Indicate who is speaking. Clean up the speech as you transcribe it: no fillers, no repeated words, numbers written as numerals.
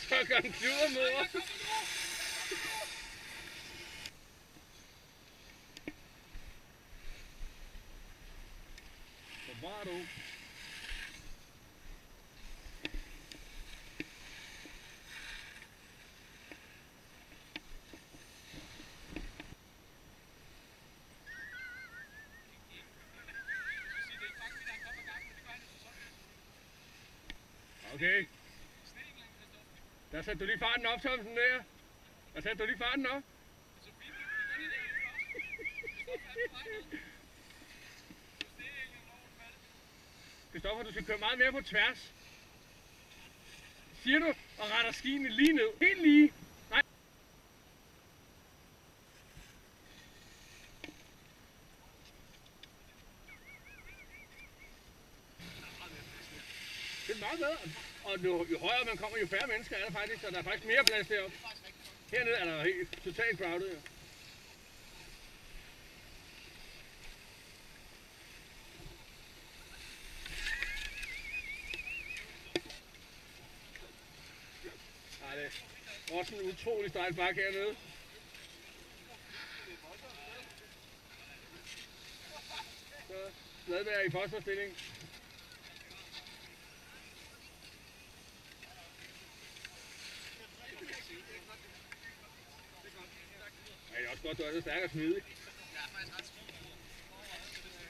Speaker 1: så gør en kludermor. Hvor var du? Okay. Der satte du lige farten op, som den der. Der satte du lige farten op. Kristoffer, du skal køre meget mere på tværs. Siger du, og retter skiene lige ned. Helt lige. Nej. Det er meget bedre. Og jo højere man kommer, jo færre mennesker er der faktisk, så der er faktisk mere plads deroppe. Hernede er der helt totalt crowded. Ja. Ej, det er også en utrolig stejl bakke hernede. Så Sladberg i forsvarsstilling. Ja, det er også godt, du er så stærk og smidig.